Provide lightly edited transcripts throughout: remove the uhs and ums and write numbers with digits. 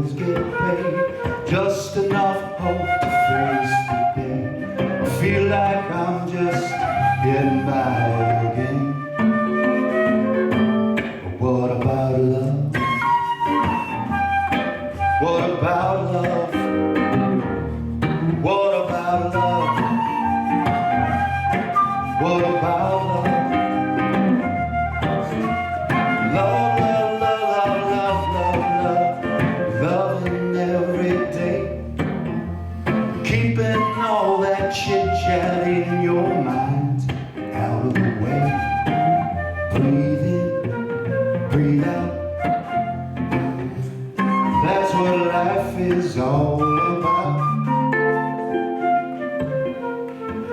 always get paid, just enough hope to face the day. I feel like I'm just getting by again. But what about love? What about love? What about love? What about love? Love, love, love, love, love, love, loving every day. Keeping all that chit-chat in your mind out of the way. Breathe in, breathe out. That's what life is all about.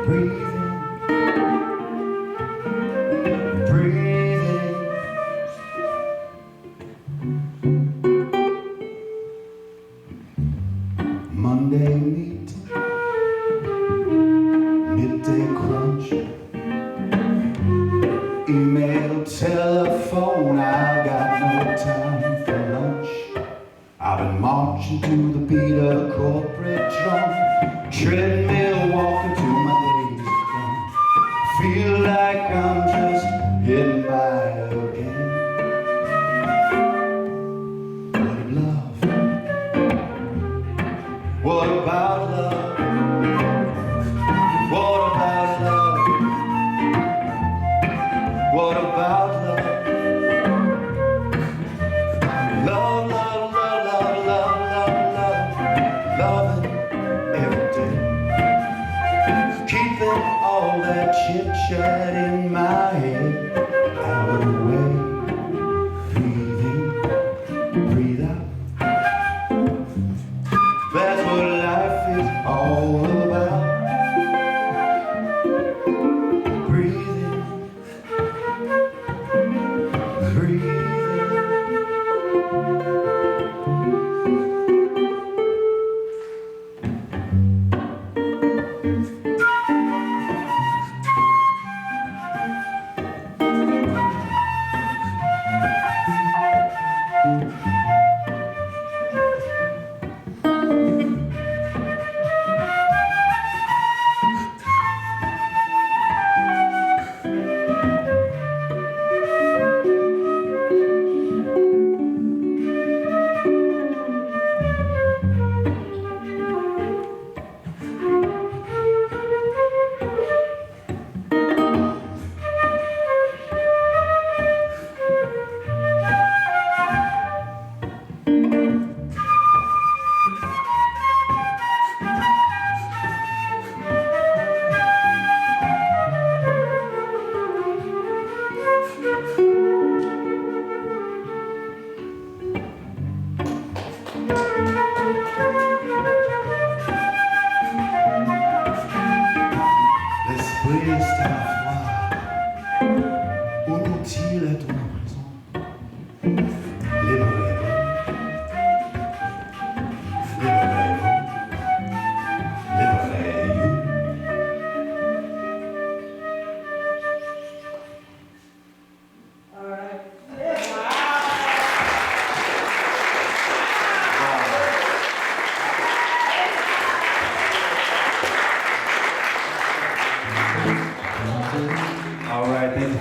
Breathe in, breathe in. Monday meet, midday crunch, email, telephone, I got no time for lunch. I've been marching to the beat of a corporate drum, treadmill walking till my days are done. I feel like I'm just getting by again. What about love? What about love? What about love? Love, love, love, love, love, love, loving every day. Keeping all that chit-chat in my head out of the way. Breathe in, breathe out. That's what life is all about. Breathe in, breathe in.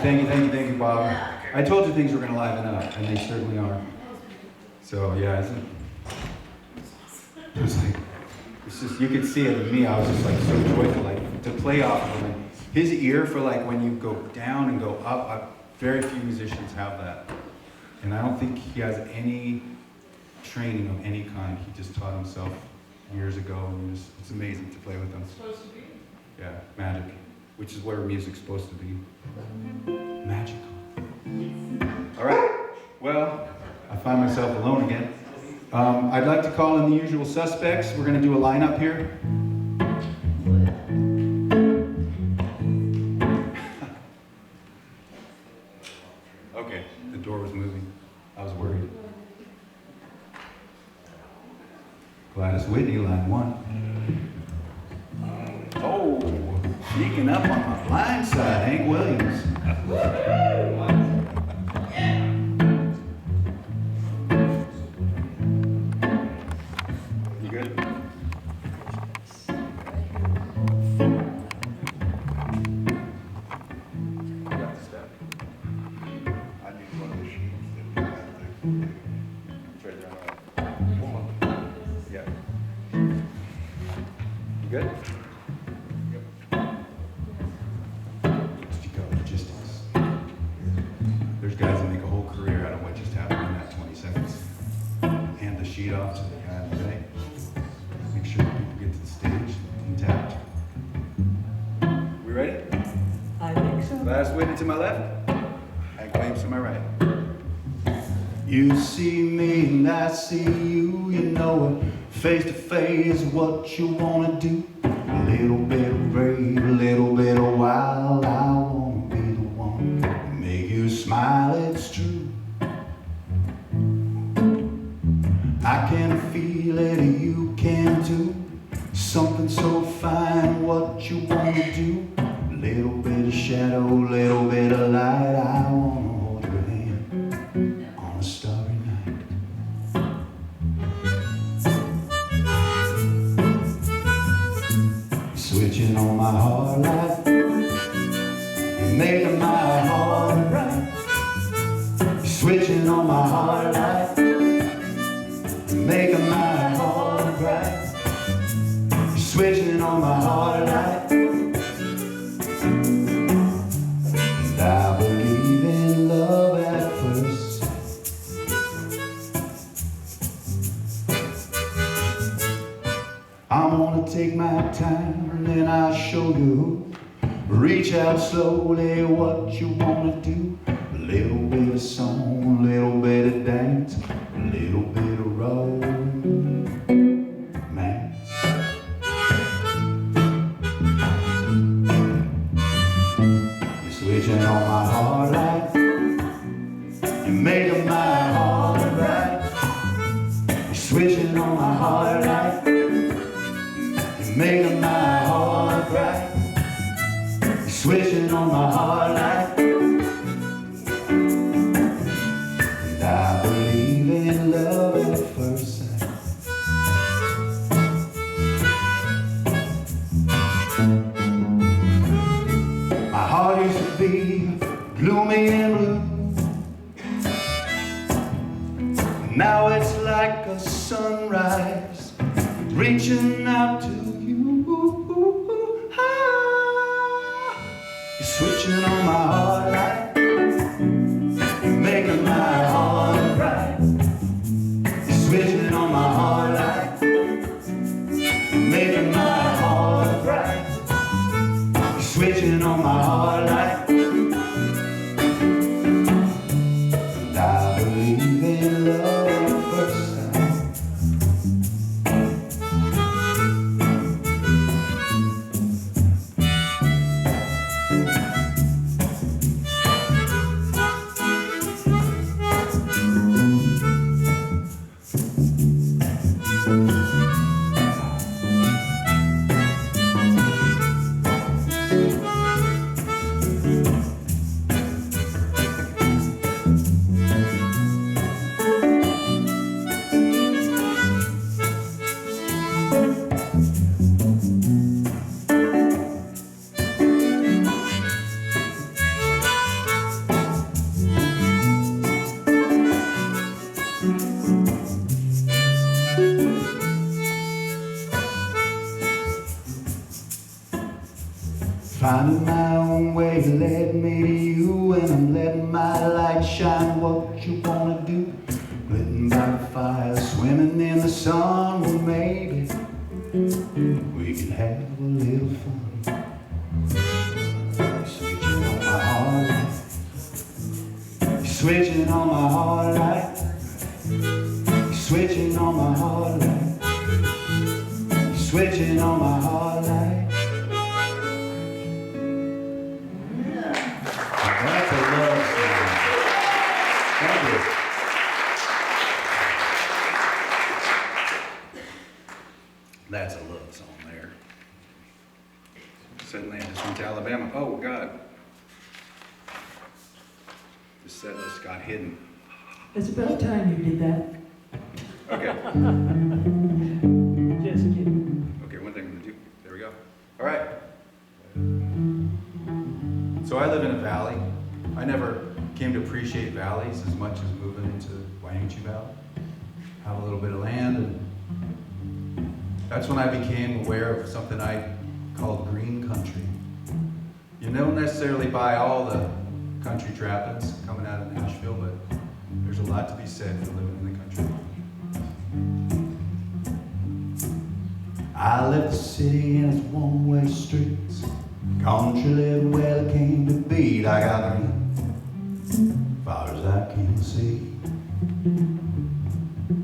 Thank you, Bob. I told you things were going to liven up, and they certainly are. So, yeah, it was like, it's just, you could see it in me. I was just like so joyful, like to play off of him. His ear for like when you go down and go up, very few musicians have that. And I don't think he has any training of any kind. He just taught himself years ago, and it's amazing to play with him. It's supposed to be. Yeah, magic, which is where music's supposed to be. Magical. All right, well, I find myself alone again. I'd like to call in the usual suspects. We're going to do a lineup here. Okay, the door was moving. I was worried. Gladys, Whitney, line 1. Oh, sneaking up on my blind side, Hank Williams. good? Good? Yep. Logistics. There's guys that make a whole career out of what just happened in that 20 seconds. Hand the sheet off to the guy in the day. Make sure people get to the stage intact. We ready? I think so. Gladys, Whitney to my left. And Claims to my right. You see me and I see you, you know it. Face to face, what you wanna do. A little bit of brave, a little bit of wild. I wanna be the one to make you smile, it's true. I can feel it, you can too. Something so fine, what you wanna do. A little bit of shadow, a little bit of light. I wanna hold your hand on a starry night. Switching on my heart light, you're making my heart right. Switching on my heart light, you're making my heart right. Switching on my heart light, and I believe in love at first sight. I'm gonna take my time and then I'll show you. Reach out slowly, what you wanna do. A little bit of song, a little bit of dance, a little bit of romance. You're switching on my heart light, you're making my heart right. You're switching on my heart light, making my heart right. You're switching on my heart light, and I believe in love at first sight. My heart used to be gloomy and blue. Now it's like a sunrise reaching out to you. You're switching on my heart light, you're making my heart right. You're switching on my heart light, you're making my heart right. You're switching on my heart light, and I believe in love at first sight. Finding my own way led me to you, and I'm letting my light shine. What you wanna do? Glitting by the fire, swimming in the sun. Well, maybe we can have a little fun. Switching on my heart light, switching on my heart light, switching on my heart light, switching on my heart light. That's a love song. Thank you. That's a love song there. St. Landis went to Alabama. Oh, God. The set list got hidden. It's about time you did that. Okay. appreciate valleys as much as moving into Wyandotte Valley. Have a little bit of land, and that's when I became aware of something I called green country. You don't necessarily buy all the country trappings coming out of Nashville, but there's a lot to be said for living in the country. I left the city and its one-way streets. Country living well it came to beat. I got green, far as I can see.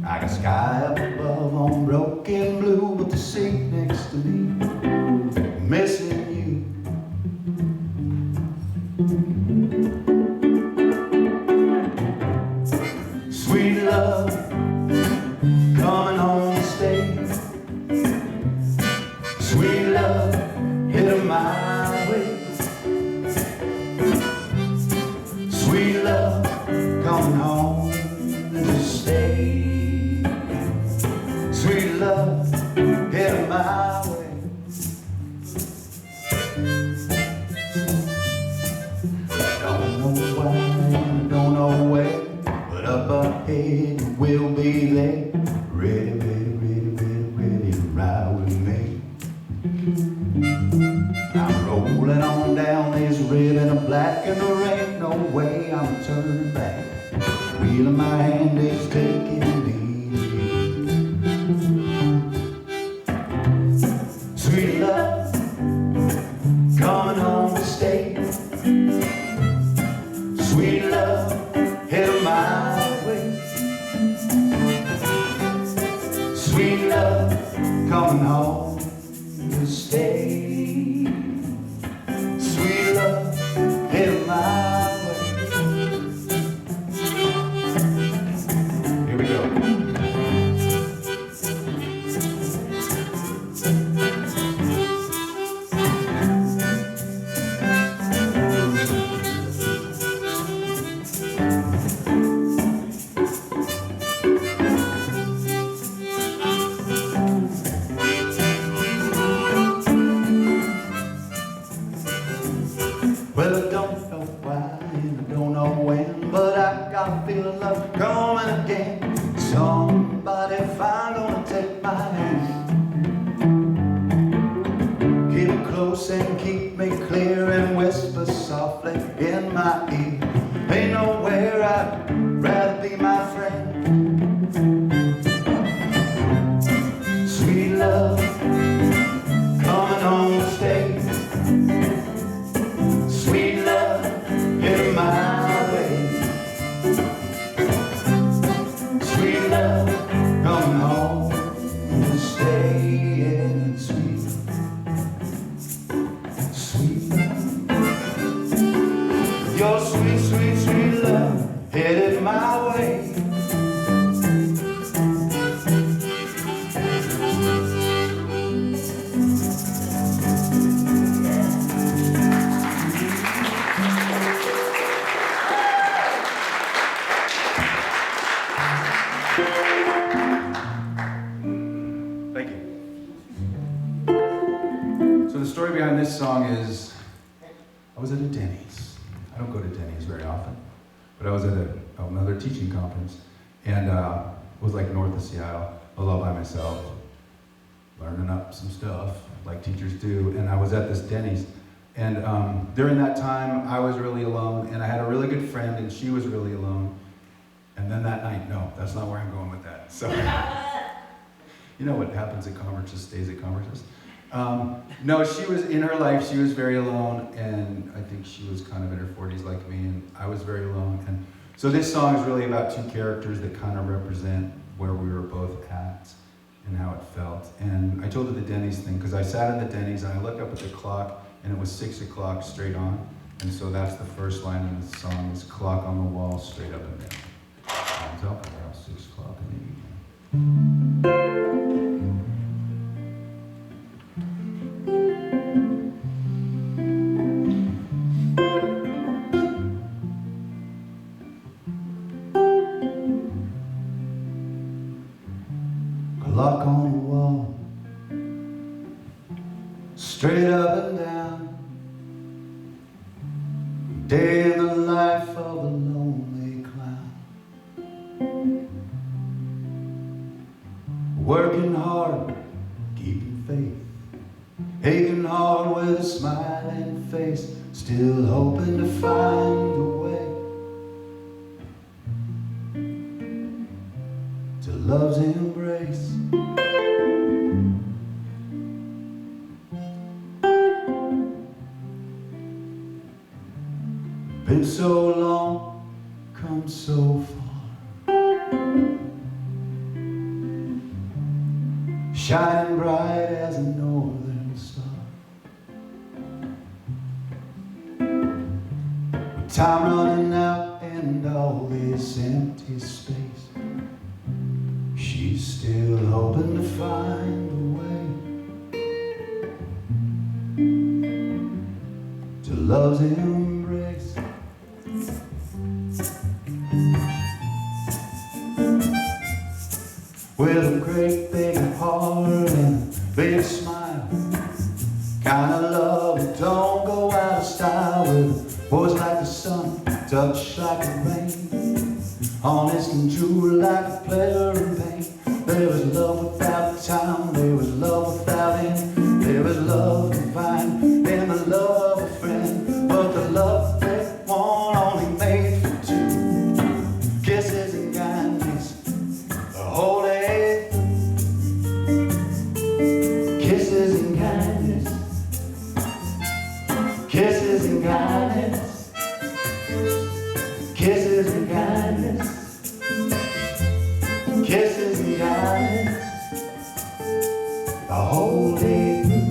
I got sky up above on broken blue, but the seat next to me, missing you. Sweet love, coming home to stay. Sweet love, hit my way. Sweet love, coming home to stay. Sweet love, hit my way. Don't know why, don't know where, but up ahead we'll be there. Ready, ready, ready, ready, ready to ride with me. I'm rolling on down this ribbon of black, and there ain't no way I'm turning back. The wheel of my hand is taking me. Sweet love, coming home to stay. Sweet love, hit my way. Sweet love, coming home to stay. Sweet love, hit my way. Here we go. Well, I don't know why and I don't know when, but I got a feeling love coming again. Somebody fine gonna take my hand. Keep it close and keep me clear and whisper softly in my ear. Ain't nowhere I'd rather be my friend. Sweet love, coming home to stay. Sweet love, hit my way. Sweet love, coming home to stay. And sweet, sweet love, your sweet, sweet, sweet love, headed my way. Thank you. So the story behind this song is, I was at a Denny's. I don't go to Denny's very often, but I was at another teaching conference, and was like north of Seattle, all by myself, learning up some stuff like teachers do. And I was at this Denny's, and during that time I was really alone, and I had a really good friend, and she was really alone. And then that night, no, that's not where I'm going with that. So, you know what happens at conferences stays at conferences. No, she was in her life, she was very alone, and I think she was kind of in her 40s like me, and I was very alone. And so this song is really about two characters that kind of represent where we were both at and how it felt. And I told her the Denny's thing, because I sat in the Denny's and I looked up at the clock, and it was 6 o'clock straight on. And so that's the first line in the song, is clock on the wall, straight up and down. I'm talking about 6 o'clock in the evening. Clock on the wall, straight up and down. Day in the life of a lone working hard, keeping faith, aching hard with a smiling face, still hoping to find a way to love's embrace. Been so long, come so far, shining bright as a northern star. Time running out and all this empty space, she's still hoping to find a way to love's embrace. With a great big heart and a big smile, kind of love that don't go out of style, with boys like the sun, touch like the rain, honest and true like a pleasure and pain. There was love without time, there was love without end, there was love divine in the love of a friend, but the love that one only made for two, kisses and kindness, the holy. Kisses and kindness, kisses and kindness, kisses and kindness, kisses and kindness, the whole day through.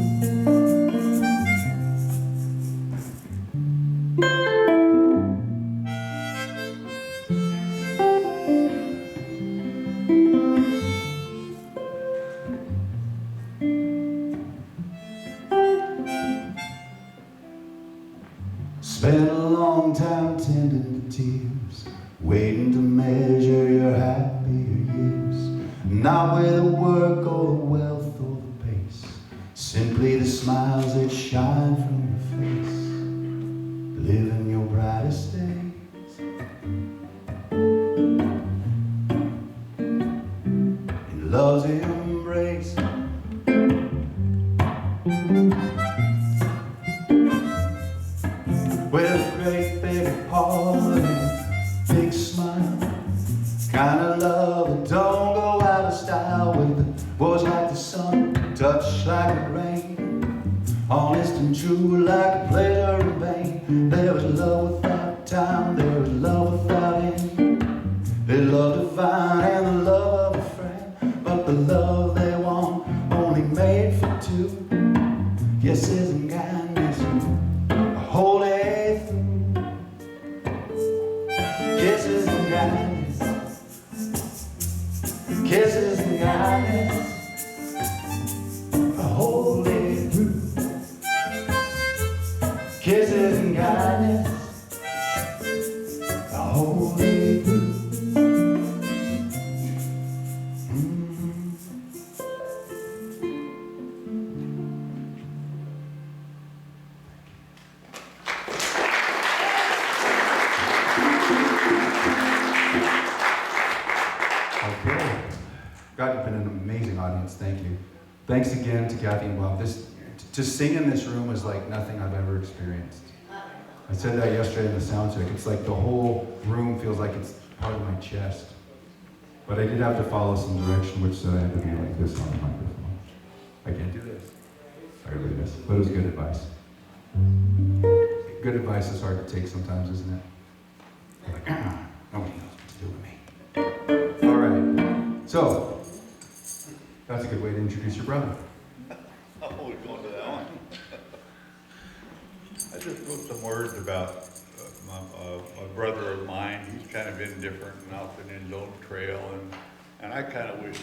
Spent a long time tending to tears, waiting to measure your happier years. Not with the work or the wealth or the pace, simply the smiles that shine from your face, living your brightest days in love's embrace. With a great big heart and a big smile, kind of love that don't go out of style, with the boys like the sun, touch like the rain, honest and true like a pleasure and pain. There was love without time, there was love without end, there's love divine and the love of a friend, but the love they want only made for two, kisses and kindness, the holy. Kisses and kindness, kisses and kindness, the whole day through. Kisses and kindness, the whole day through. God, you've been an amazing audience. Thank you. Thanks again to Kathy and Bob. To sing in this room is like nothing I've ever experienced. I said that yesterday in the sound check. It's like the whole room feels like it's part of my chest. But I did have to follow some direction, which said I had to be like this on the microphone. I can't do this. I really do this. But it was good advice. Good advice is hard to take sometimes, isn't it? Like, nobody knows what to do with me. All right. So, that's a good way to introduce your brother. Oh, we're going to that one. I just wrote some words about a brother of mine. He's kind of indifferent and out in his own trail, and I kind of wish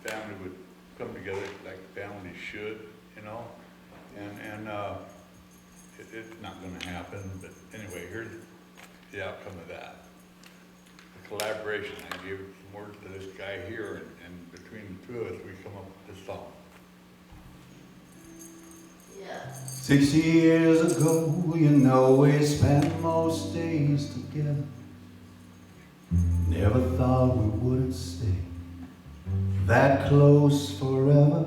family would come together like families should, you know. And it's not going to happen. But anyway, here's the outcome of that. The collaboration. I gave some words to this guy here, and between the two of us, we come up with this song. 60 years ago, you know, we spent most days together. Never thought we wouldn't stay. that close forever.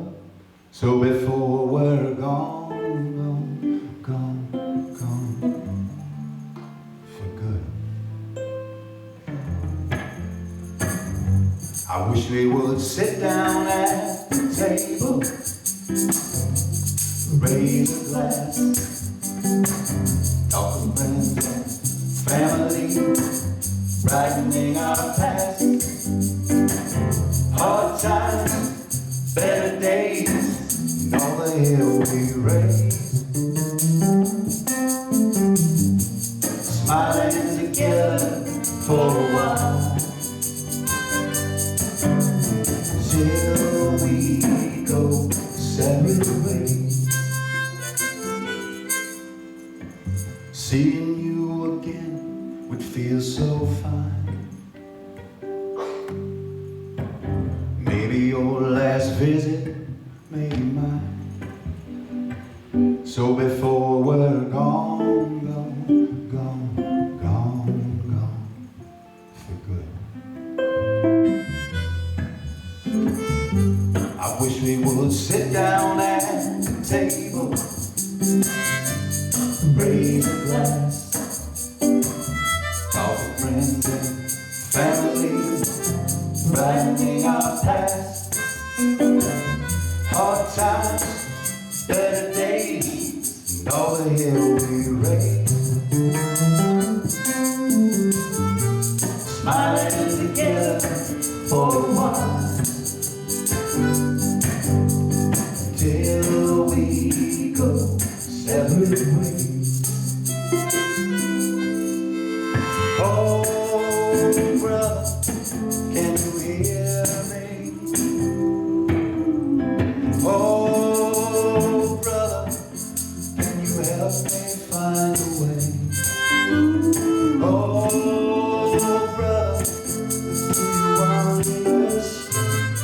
So before we're gone, gone, gone, gone for good. I wish we would sit down at the table, raise a glass, talk of friends and family, brightening our past. Hard times, better days, and all the hell we raised. Smiling together for a while, till we go separate ways. Seeing you again would feel so fine. Maybe your last visit, maybe mine. So before we're gone, gone, gone, gone, gone for good. I wish we would sit down at the table, raise a glass, talk of friends and family, brightening our past. Hard times, better days, and all the hell we raised. Smiling together for a while, till we go separate ways. Oh, brother, can you hear me? Oh, brother, can you help me find a way? Oh, brother, do you understand?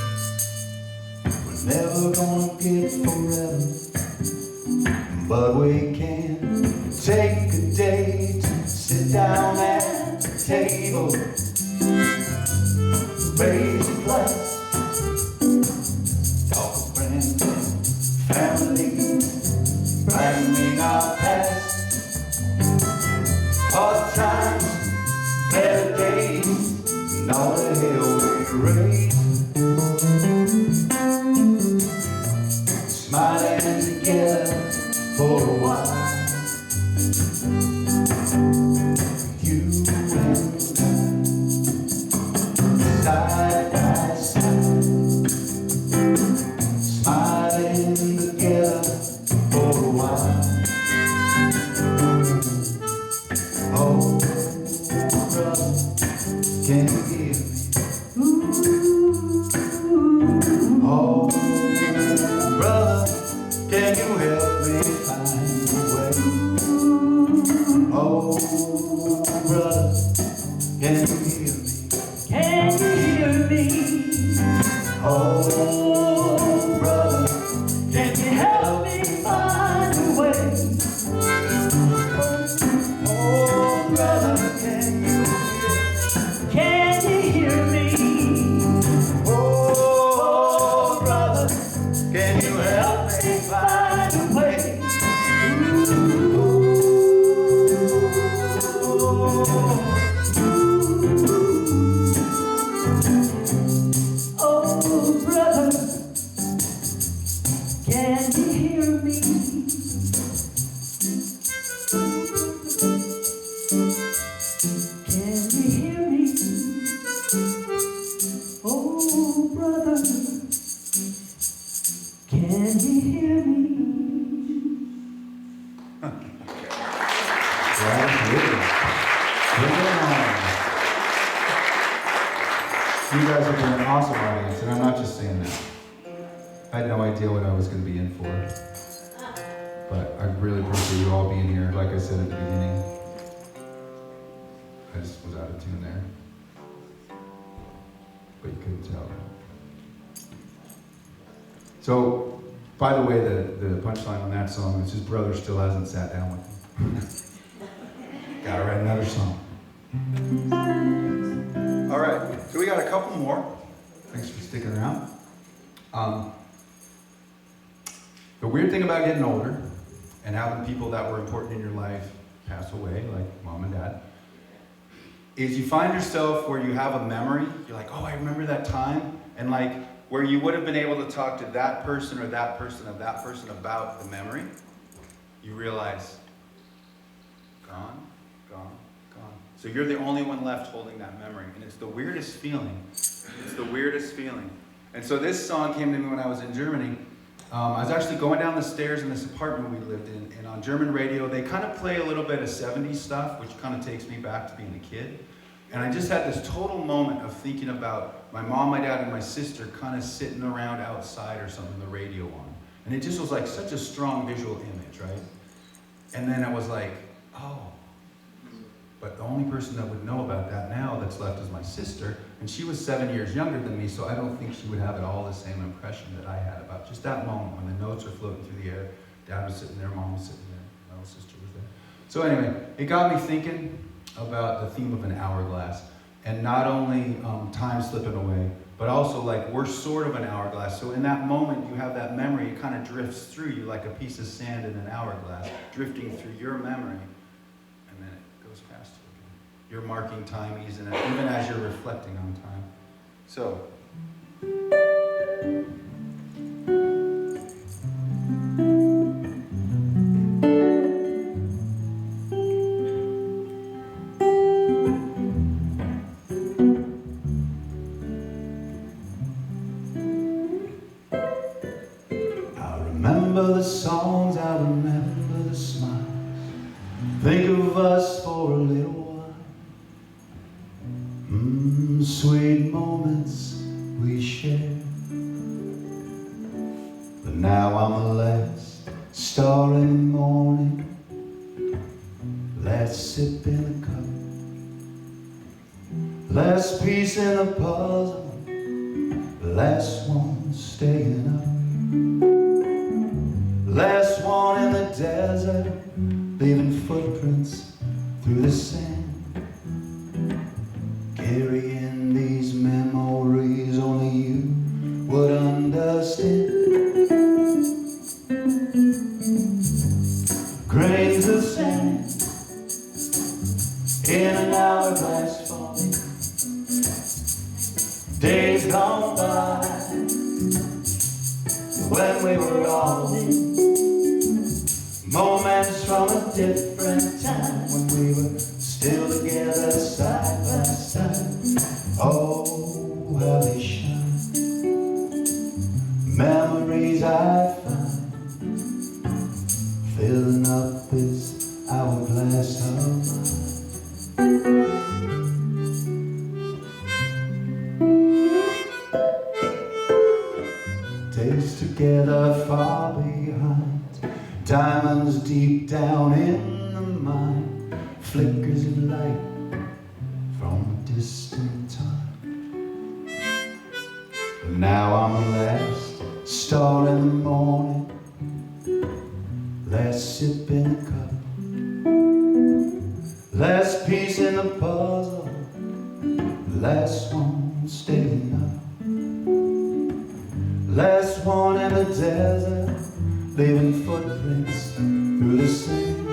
We're never gonna get forever, but we can take a day to sit down at the table, raise a glass, talk of friends and family, brightening our past. Hard times, better days, and all the hell we raised. Smiling together for a while, you and I, side by side, smiling together for a while. Oh, brother, can you hear me? Oh, brother, can you help me find a way? Oh, brother, can you hear me? Can you hear me? Oh, brother, Can you help me find a way? oh, brother, can you hear me? Can you hear me? Oh, brother, can you help me find a way? Oh, brother, can you hear me? Can you hear me? Oh, brother, can you hear me? You guys have been an awesome audience, and I'm not just saying that. I had no idea what I was going to be in for, but I really appreciate you all being here. Like I said at the beginning, I just was out of tune there, but you couldn't tell. So, by the way, the punchline on that song is his brother still hasn't sat down with him. Gotta write another song. All right, so we got a couple more. Thanks for sticking around. The weird thing about getting older and having people that were important in your life pass away, like mom and dad, is you find yourself where you have a memory. You're like, oh, I remember that time. And like where you would have been able to talk to that person or that person of that person about the memory, you realize, gone, gone, gone. So you're the only one left holding that memory. And it's the weirdest feeling. It's the weirdest feeling. And so this song came to me when I was in Germany. I was actually going down the stairs in this apartment we lived in, and on German radio, they kind of play a little bit of 70s stuff, which kind of takes me back to being a kid. And I just had this total moment of thinking about my mom, my dad, and my sister kind of sitting around outside or something, the radio on. And it just was like such a strong visual image, right? And then I was like, oh. But the only person that would know about that now that's left is my sister, and she was 7 years younger than me, so I don't think she would have at all the same impression that I had about just that moment when the notes are floating through the air. Dad was sitting there, mom was sitting there, my little sister was there. So anyway, it got me thinking about the theme of an hourglass, and not only time slipping away, but also like we're sort of an hourglass. So in that moment, you have that memory, it kind of drifts through you like a piece of sand in an hourglass, drifting through your memory. Past you again. You're marking time even as you're reflecting on time. So, I remember the songs, I remember the smiles. Think of us for a little while. Sweet moments we shared. But now I'm the last star in the morning, last sip in the cup, last piece in the puzzle, last one staying up, last one in the desert, leaving footprints through the sand, carrying these memories only you would understand. Grains of sand in an hourglass falling, days gone by when we were all in. Moments from a different time when we were still together side by side. Oh, how they shine. Memories I find filling up this hourglass of mine. Days together far behind, diamonds deep down in the mine, flickers of light from a distant time. But now I'm the last star in the morning, last sip in the cup, last piece in the puzzle, last one staying up, last one in the desert, leaving footprints through the sand,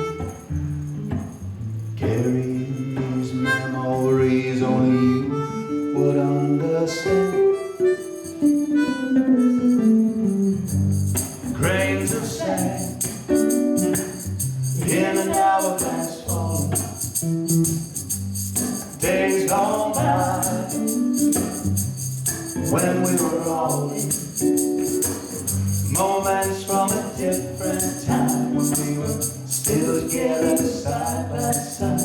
carrying these memories only you would understand. Grains of sand in an hourglass falling, days gone by when we were all in. Moments from a different time when we were still together side by side.